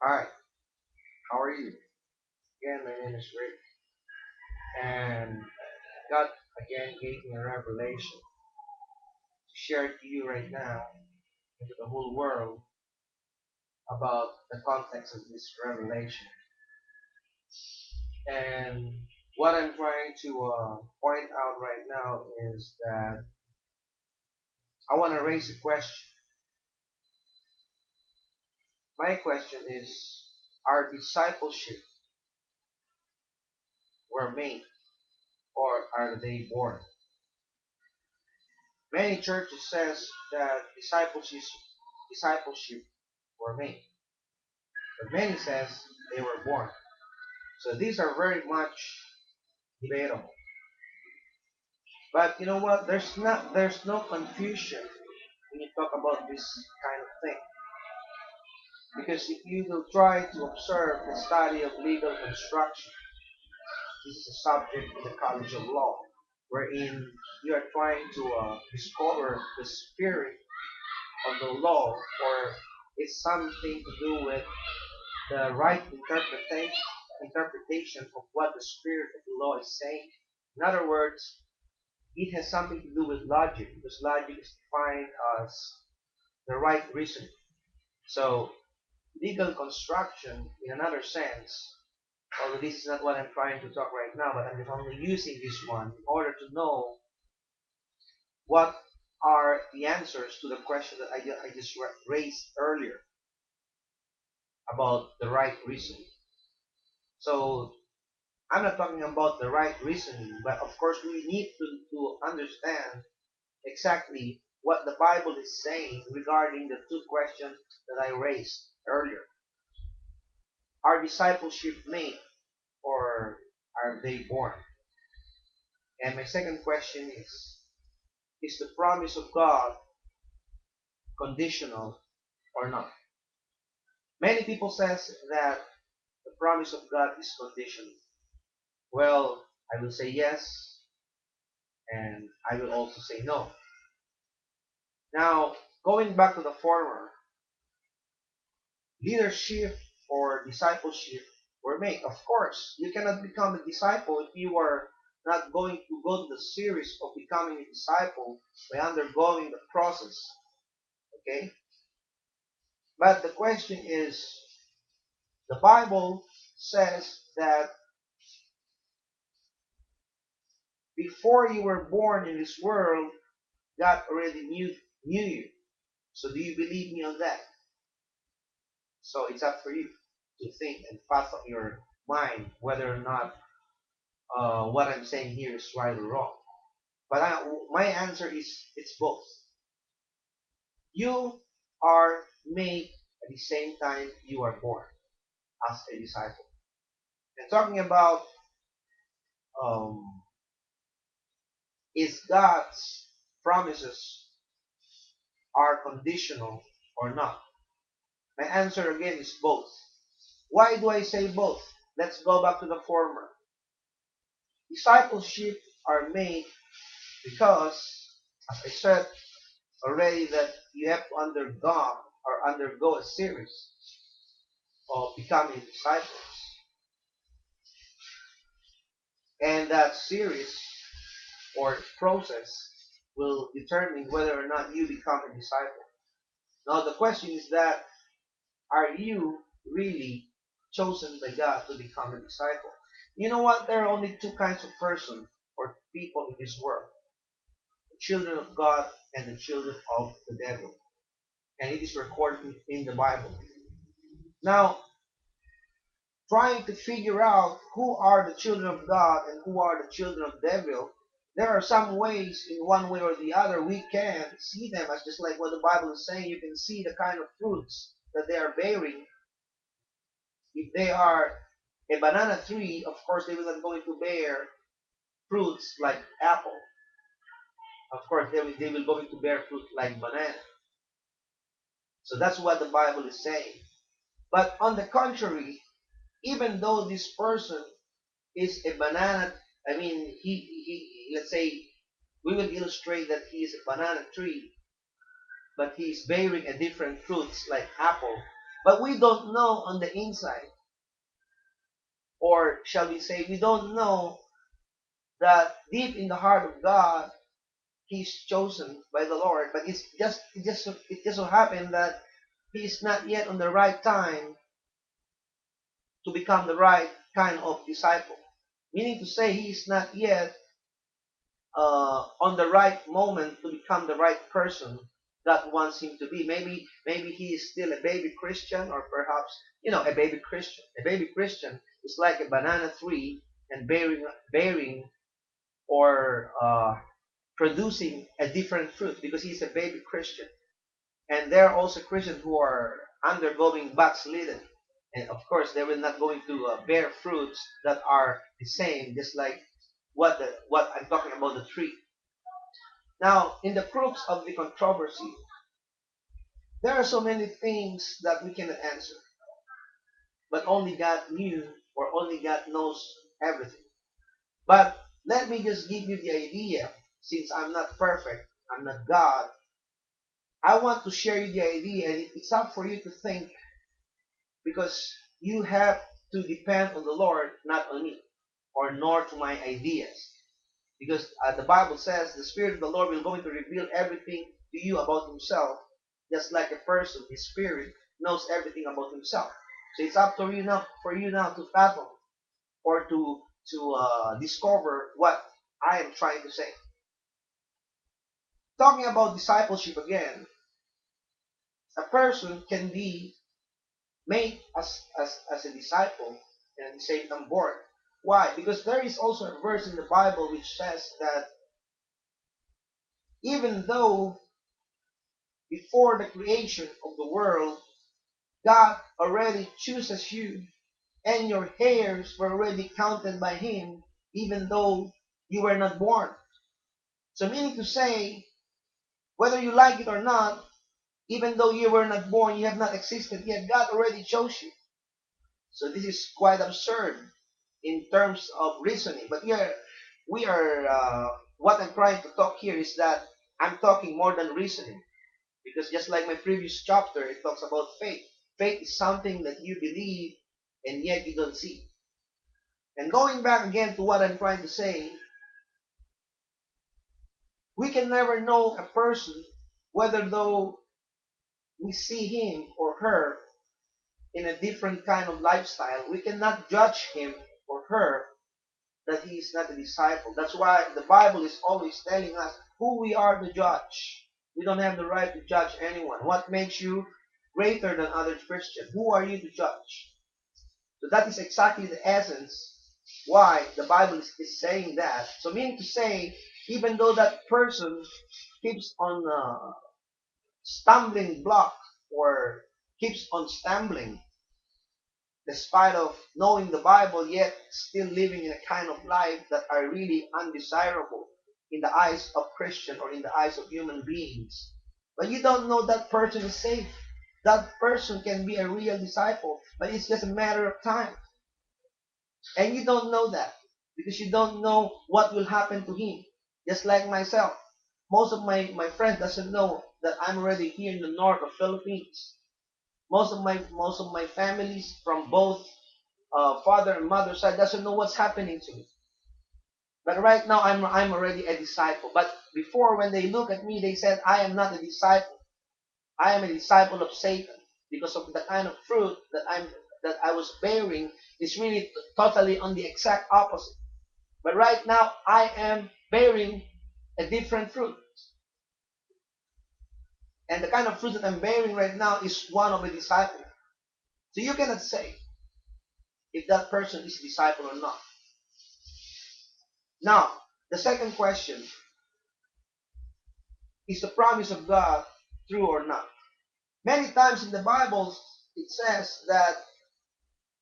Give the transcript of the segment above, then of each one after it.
Hi, how are you? Again, my name is Rick, and God again gave me a revelation to share to you right now and to the whole world about the context of this revelation. And what I'm trying to point out right now is that I want to raise a question. My question is, are discipleship were made or are they born? Many churches says that discipleship were made. But many says they were born. So these are very much debatable. But you know what? There's no confusion when you talk about this kind of thing. Because if you will try to observe the study of legal construction, this is a subject in the College of Law, wherein you are trying to discover the spirit of the law, or it's something to do with the right interpretation of what the spirit of the law is saying. In other words, it has something to do with logic because logic is defined as the right reasoning. So legal construction, in another sense, although this is not what I'm trying to talk right now, but I'm just only using this one in order to know what are the answers to the question that I just raised earlier about the right reasoning. So I'm not talking about the right reasoning, but of course we need to understand exactly what the Bible is saying regarding the two questions that I raised earlier. Are discipleship made or are they born? And my second question is the promise of God conditional or not? Many people says that the promise of God is conditional. Well, I will say yes, and I will also say no. Now, going back to the former, leadership or discipleship were made. Of course, you cannot become a disciple if you are not going to go to the series of becoming a disciple by undergoing the process. Okay? But the question is, the Bible says that before you were born in this world, God already knew you. So do you believe me on that? So it's up for you to think and fathom your mind whether or not what I'm saying here is right or wrong. But my answer is it's both. You are made at the same time you are born as a disciple. And talking about um, is God's promises are conditional or not? My answer again is both. Why do I say both? Let's go back to the former. Discipleship are made because, as I said already, that you have to undergo a series of becoming disciples. And that series or process will determine whether or not you become a disciple. Now the question is that, are you really chosen by God to become a disciple? You know what? There are only two kinds of person or people in this world. The children of God and the children of the devil. And it is recorded in the Bible. Now, trying to figure out who are the children of God and who are the children of the devil, there are some ways, in one way or the other, we can see them as just like what the Bible is saying. You can see the kind of fruits that they are bearing. If they are a banana tree, of course, they will not going to bear fruits like apple. Of course, they will going to bear fruit like banana. So that's what the Bible is saying. But on the contrary, even though this person is a banana, I mean, let's say, we will illustrate that he is a banana tree, but he is bearing a different fruits like apple. But we don't know on the inside, or shall we say, we don't know that deep in the heart of God, He's chosen by the Lord. But it just so happened that He is not yet on the right time to become the right kind of disciple. Meaning to say, He is not yet on the right moment to become the right person that wants him to be. Maybe he is still a baby Christian, or perhaps a baby Christian. A baby Christian is like a banana tree and bearing or producing a different fruit because he's a baby Christian. And there are also Christians who are undergoing backslidden. And of course, they will not going to bear fruits that are the same, just like what I'm talking about the tree. Now, in the crux of the controversy, there are so many things that we cannot answer, but only God knew, or only God knows everything. But let me just give you the idea, since I'm not perfect, I'm not God. I want to share you the idea, and it's up for you to think, because you have to depend on the Lord, not on me, or nor to my ideas. Because the Bible says the Spirit of the Lord will going to reveal everything to you about Himself, just like a person, His Spirit knows everything about Himself. So it's up to you now, for you now to fathom or to discover what I am trying to say. Talking about discipleship again, a person can be made as a disciple and at the same time born. Why? Because there is also a verse in the Bible which says that even though before the creation of the world, God already chooses you, and your hairs were already counted by Him, even though you were not born. So, meaning to say, whether you like it or not, even though you were not born, you have not existed yet, God already chose you. So, this is quite absurd in terms of reasoning. But what I'm trying to talk here is that I'm talking more than reasoning. Because just like my previous chapter, it talks about faith. Faith is something that you believe and yet you don't see. And going back again to what I'm trying to say, we can never know a person whether though we see him or her in a different kind of lifestyle. We cannot judge him or her that he is not a disciple. That's why the Bible is always telling us who we are to judge. We don't have the right to judge anyone. What makes you greater than other Christians? Who are you to judge? So that is exactly the essence why the Bible is saying that. So meaning to say, even though that person keeps on stumbling block or keeps on stumbling, despite of knowing the Bible, yet still living in a kind of life that are really undesirable in the eyes of Christian or in the eyes of human beings. But you don't know that person is safe. That person can be a real disciple, but it's just a matter of time. And you don't know that because you don't know what will happen to him. Just like myself. Most of my friends doesn't know that I'm already here in the north of Philippines. Most of my families from both father and mother side doesn't know what's happening to me. But right now I'm already a disciple. But before, when they look at me, they said I am not a disciple. I am a disciple of Satan because of the kind of fruit that I was bearing is really totally on the exact opposite. But right now I am bearing a different fruit. And the kind of fruit that I'm bearing right now is one of a disciple. So you cannot say if that person is a disciple or not. Now, the second question, is the promise of God true or not? Many times in the Bible, it says that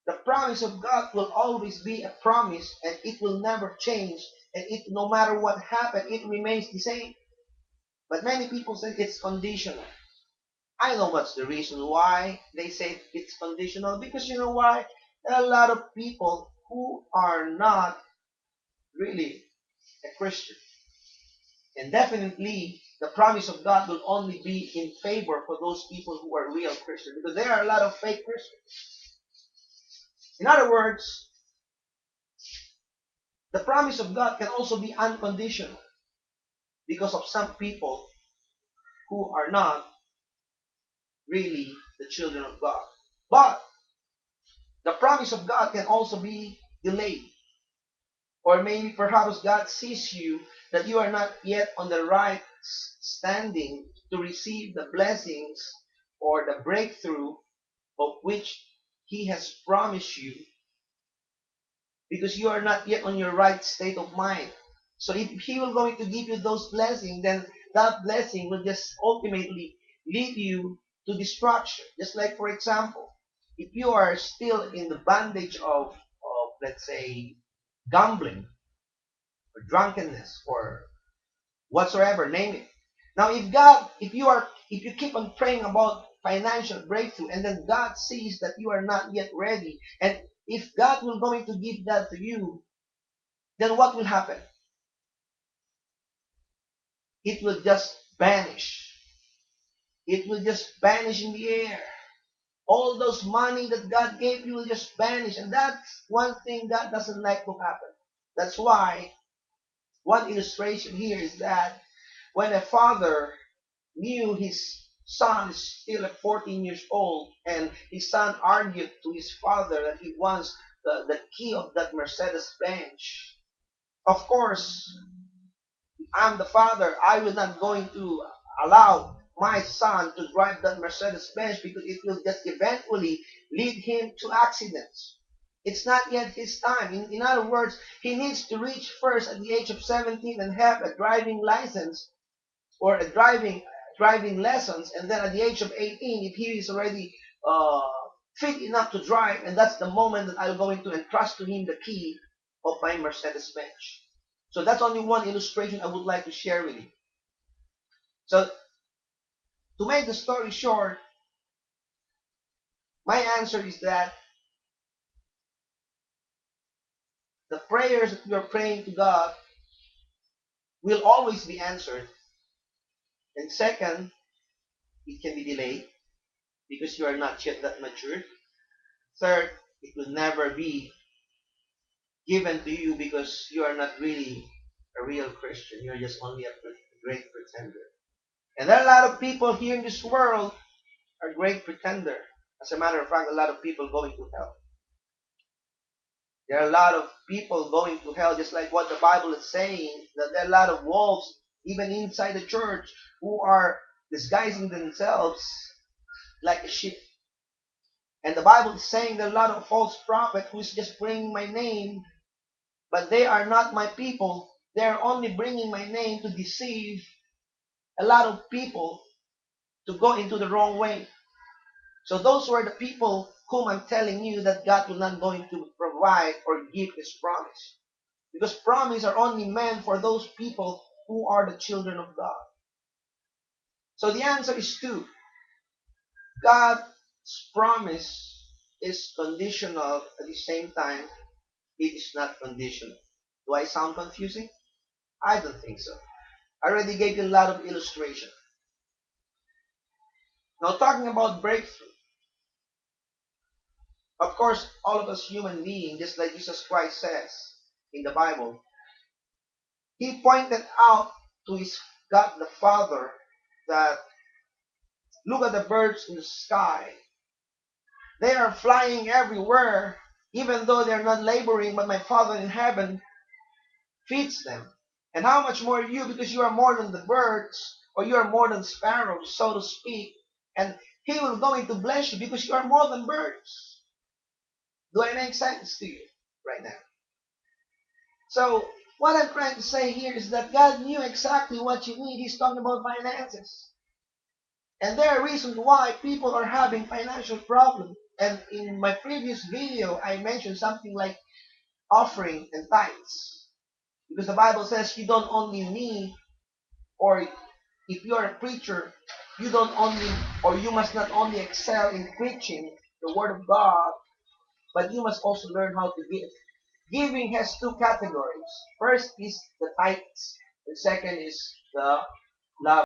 the promise of God will always be a promise and it will never change, and no matter what happens, it remains the same. But many people say it's conditional. I know what's the reason why they say it's conditional, because you know why? There are a lot of people who are not really a Christian. And definitely the promise of God will only be in favor for those people who are real Christians, because there are a lot of fake Christians. In other words, the promise of God can also be unconditional because of some people who are not really the children of God. But the promise of God can also be delayed. Or maybe perhaps God sees you that you are not yet on the right standing to receive the blessings or the breakthrough of which He has promised you, because you are not yet on your right state of mind. So if He will going to give you those blessings, then that blessing will just ultimately lead you to destruction. Just like, for example, if you are still in the bondage of let's say, gambling or drunkenness or whatsoever, name it. Now, if you keep on praying about financial breakthrough, and then God sees that you are not yet ready, and if God will going to give that to you, then what will happen? It will just vanish. It will just vanish in the air. All those money that God gave you will just vanish, and that's one thing God doesn't like to happen. That's why one illustration here is that when a father knew his son is still at 14 years old, and his son argued to his father that he wants the key of that Mercedes Benz. Of course, I'm the father. I will not going to allow my son to drive that Mercedes Benz, because it will just eventually lead him to accidents. It's not yet his time. In other words, he needs to reach first at the age of 17 and have a driving license or a driving lessons, and then at the age of 18, if he is already uh, fit enough to drive, and that's the moment that I'm going to entrust to him the key of my Mercedes Benz. So that's only one illustration I would like to share with you. So to make the story short, my answer is that the prayers that we are praying to God will always be answered. And second, it can be delayed because you are not yet that mature. Third, it will never be given to you because you are not really a real Christian. You're just only a great pretender. And there are a lot of people here in this world are great pretender. As a matter of fact, a lot of people going to hell. There are a lot of people going to hell, just like what the Bible is saying, that there are a lot of wolves, even inside the church, who are disguising themselves like a sheep. And the Bible is saying there are a lot of false prophets who is just bringing my name, but they are not my people. They are only bringing my name to deceive a lot of people to go into the wrong way. So those were the people whom I'm telling you that God will not going to provide or give His promise. Because promises are only meant for those people who are the children of God. So the answer is two. God's promise is conditional, at the same time, it is not conditional. Do I sound confusing? I don't think so. I already gave you a lot of illustration. Now talking about breakthrough. Of course, all of us human beings, just like Jesus Christ says in the Bible, He pointed out to His God the Father that look at the birds in the sky. They are flying everywhere, even though they're not laboring, but my Father in heaven feeds them. And how much more you, because you are more than the birds, or you are more than sparrows, so to speak, and He will going to bless you because you are more than birds. Do I make sense to you right now? So what I'm trying to say here is that God knew exactly what you need. He's talking about finances. And there are reasons why people are having financial problems. And in my previous video, I mentioned something like offering and tithes. Because the Bible says you don't only need, or if you are a preacher, you don't only, or you must not only excel in preaching the Word of God, but you must also learn how to give. Giving has two categories. First is the tithes, and second is the love.